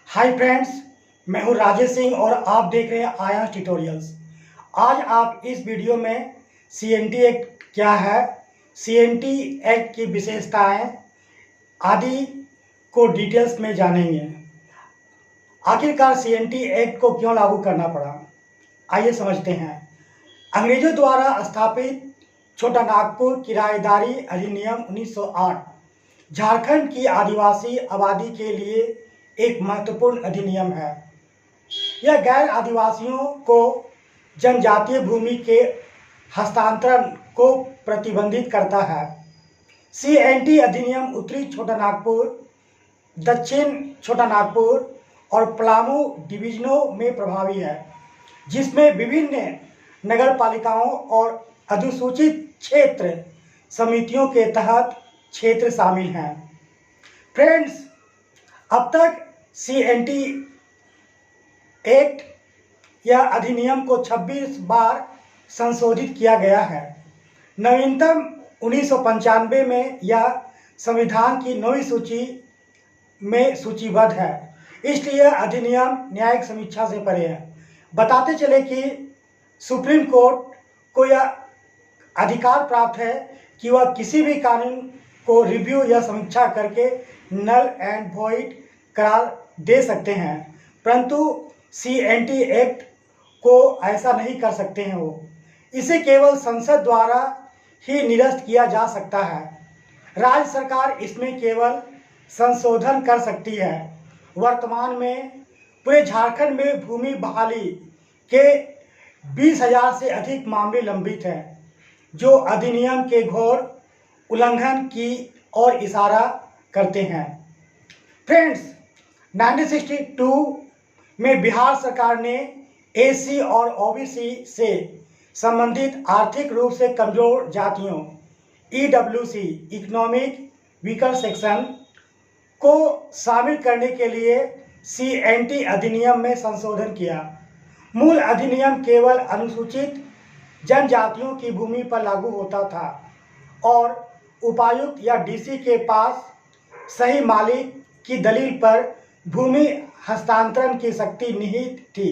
Hi friends, मैं हूं राजेश सिंह और आप देख रहे हैं आयांश ट्यूटोरियल्स। आज आप इस वीडियो में सीएनटी एक्ट क्या है, सीएनटी एक्ट की विशेषताएं आदि को डिटेल्स में जानेंगे। आखिरकार सीएनटी एक्ट को क्यों लागू करना पड़ा, आइए समझते हैं। अंग्रेजों द्वारा स्थापित छोटा नागपुर किराएदारी अधिनियम 1908 झारखंड की आदिवासी आबादी के लिए एक महत्वपूर्ण अधिनियम है। यह गैर आदिवासियों को जनजातीय भूमि के हस्तांतरण को प्रतिबंधित करता है। सीएनटी अधिनियम उत्तरी छोटा नागपुर, दक्षिण छोटा नागपुर और पलामू डिवीजनों में प्रभावी है, जिसमें विभिन्न नगर पालिकाओं और अधिसूचित क्षेत्र समितियों के तहत क्षेत्र शामिल हैं। फ्रेंड्स, अब तक सीएनटी एक्ट या अधिनियम को 26 बार संशोधित किया गया है। नवीनतम 1995 में यह संविधान की 9वीं सूची में सूचीबद्ध है, इसलिए अधिनियम न्यायिक समीक्षा से परे है। बताते चले कि सुप्रीम कोर्ट को यह अधिकार प्राप्त है कि वह किसी भी कानून को रिव्यू या समीक्षा करके नल एंड वॉइड करार दे सकते हैं, परंतु सीएनटी एक्ट को ऐसा नहीं कर सकते हैं। वो इसे केवल संसद द्वारा ही निरस्त किया जा सकता है। राज्य सरकार इसमें केवल संशोधन कर सकती है। वर्तमान में पूरे झारखंड में भूमि बहाली के 20,000 से अधिक मामले लंबित हैं, जो अधिनियम के घोर उल्लंघन की ओर इशारा करते हैं। फ्रेंड्स, 1962 में बिहार सरकार ने एससी और ओबीसी से संबंधित आर्थिक रूप से कमजोर जातियों ईडब्ल्यूसी इकोनॉमिक वीकर सेक्शन को शामिल करने के लिए सीएनटी अधिनियम में संशोधन किया। मूल अधिनियम केवल अनुसूचित जनजातियों की भूमि पर लागू होता था और उपायुक्त या डीसी के पास सही मालिक की दलील पर भूमि हस्तांतरण की शक्ति निहित थी।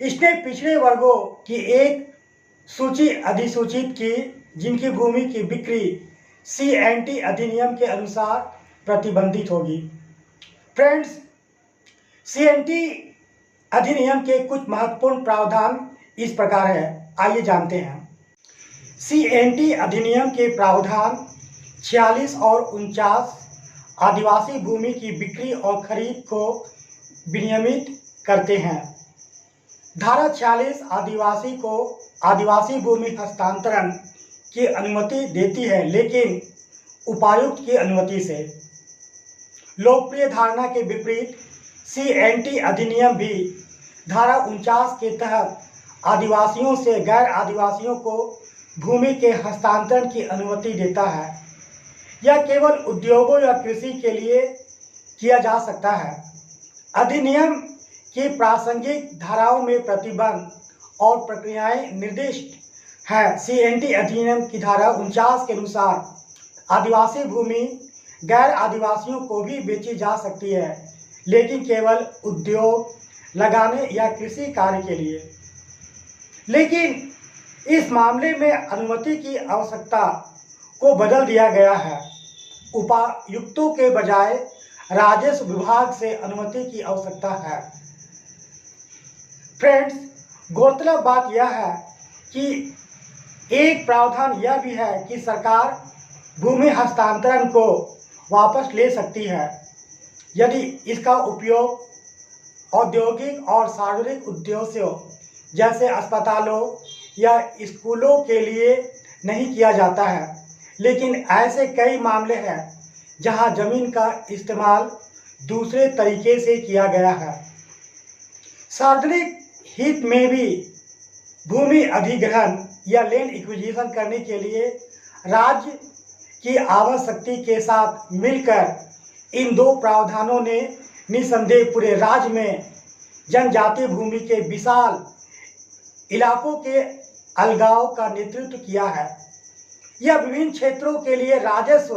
इसने पिछड़े वर्गों की एक सूची अधिसूचित की, जिनकी भूमि की बिक्री सीएनटी अधिनियम के अनुसार प्रतिबंधित होगी। फ्रेंड्स, सीएनटी अधिनियम के कुछ महत्वपूर्ण प्रावधान इस प्रकार है, आइए जानते हैं। सीएनटी अधिनियम के प्रावधान 46 और 49 आदिवासी भूमि की बिक्री और खरीद को विनियमित करते हैं। धारा 46 आदिवासी को आदिवासी भूमि हस्तांतरण की अनुमति देती है, लेकिन उपायुक्त की अनुमति से। लोकप्रिय धारणा के विपरीत सीएनटी अधिनियम भी धारा 49 के तहत आदिवासियों से गैर आदिवासियों को भूमि के हस्तांतरण की अनुमति देता है। यह केवल उद्योगों या कृषि के लिए किया जा सकता है। अधिनियम की प्रासंगिक धाराओं में प्रतिबंध और प्रक्रियाएं निर्दिष्ट है। सीएनटी अधिनियम की धारा 49 के अनुसार आदिवासी भूमि गैर आदिवासियों को भी बेची जा सकती है, लेकिन केवल उद्योग लगाने या कृषि कार्य के लिए। लेकिन इस मामले में अनुमति की आवश्यकता को बदल दिया गया है। उपायुक्तों के बजाय राजस्व विभाग से अनुमति की आवश्यकता है। फ्रेंड्स, गौरतलब बात यह है कि एक प्रावधान यह भी है कि सरकार भूमि हस्तांतरण को वापस ले सकती है यदि इसका उपयोग औद्योगिक और सार्वजनिक उद्देश्यों जैसे अस्पतालों या स्कूलों के लिए नहीं किया जाता है। लेकिन ऐसे कई मामले हैं जहां जमीन का इस्तेमाल दूसरे तरीके से किया गया है। सार्वजनिक हित में भी भूमि अधिग्रहण या लैंड एक्विजिशन करने के लिए राज्य की आवश्यकता के साथ मिलकर इन दो प्रावधानों ने निसंदेह पूरे राज्य में जनजातीय भूमि के विशाल इलाकों के अलगाव का नेतृत्व किया है। यह विभिन्न क्षेत्रों के लिए राजस्व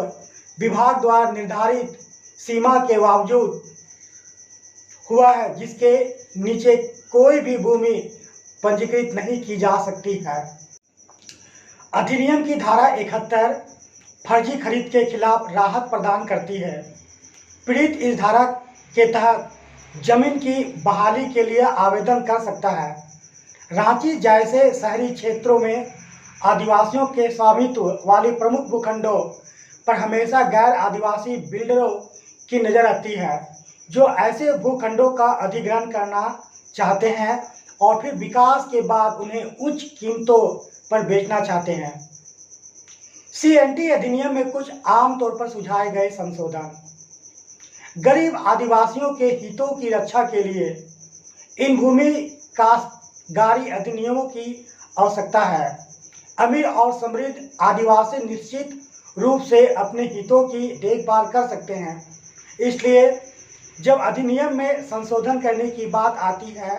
विभाग द्वारा निर्धारित सीमा के बावजूद हुआ है जिसके नीचे कोई भी भूमि पंजीकृत नहीं की जा सकती है। अधिनियम की धारा 71 फर्जी खरीद के खिलाफ राहत प्रदान करती है। पीड़ित इस धारा के तहत जमीन की बहाली के लिए आवेदन कर सकता है। रांची जैसे शहरी क्षेत्रों में आदिवासियों के स्वामित्व वाले प्रमुख भूखंडों पर हमेशा गैर आदिवासी बिल्डरों की नज़र आती है, जो ऐसे भूखंडों का अधिग्रहण करना चाहते हैं और फिर विकास के बाद उन्हें उच्च कीमतों पर बेचना चाहते हैं। CNT अधिनियम में कुछ आमतौर पर सुझाए गए संशोधन। गरीब आदिवासियों के हितों की रक्षा के लिए इन भूमि काश्तकारी अधिनियमों की आवश्यकता है। अमीर और समृद्ध आदिवासी निश्चित रूप से अपने हितों की देखभाल कर सकते हैं। इसलिए जब अधिनियम में संशोधन करने की बात आती है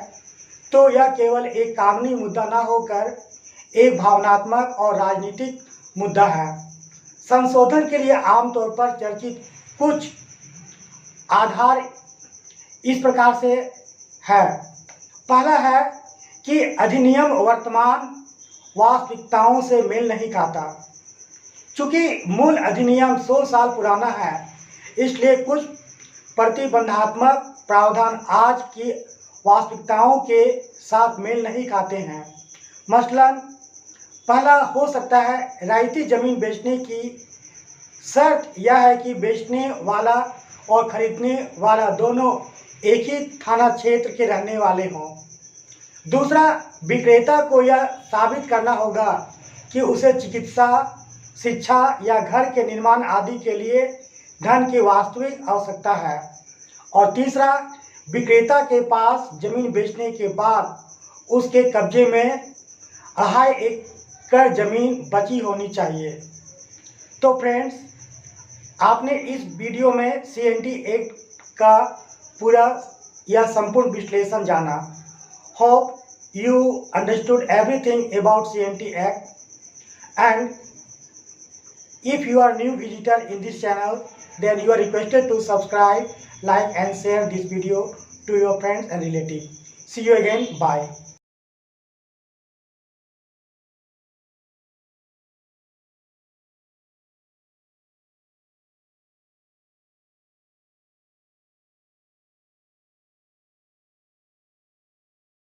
तो यह केवल एक कानूनी मुद्दा न होकर एक भावनात्मक और राजनीतिक मुद्दा है। संशोधन के लिए आमतौर पर चर्चित कुछ आधार इस प्रकार से है। पहला है कि अधिनियम वर्तमान वास्तविकताओं से मेल नहीं खाता। चूँकि मूल अधिनियम 100 साल पुराना है, इसलिए कुछ प्रतिबंधात्मक प्रावधान आज की वास्तविकताओं के साथ मेल नहीं खाते हैं। मसलन पहला हो सकता है रियायती जमीन बेचने की शर्त यह है कि बेचने वाला और खरीदने वाला दोनों एक ही थाना क्षेत्र के रहने वाले हों। दूसरा, विक्रेता को यह साबित करना होगा कि उसे चिकित्सा, शिक्षा या घर के निर्माण आदि के लिए धन की वास्तविक आवश्यकता है। और तीसरा, विक्रेता के पास जमीन बेचने के बाद उसके कब्जे में 2.5 एकड़ जमीन बची होनी चाहिए। तो फ्रेंड्स, आपने इस वीडियो में CNT एक्ट का पूरा या संपूर्ण विश्लेषण जाना। Hope you understood everything about CNT Act, and if you are new visitor in this channel, then you are requested to subscribe, like and share this video to your friends and relatives. See you again. Bye.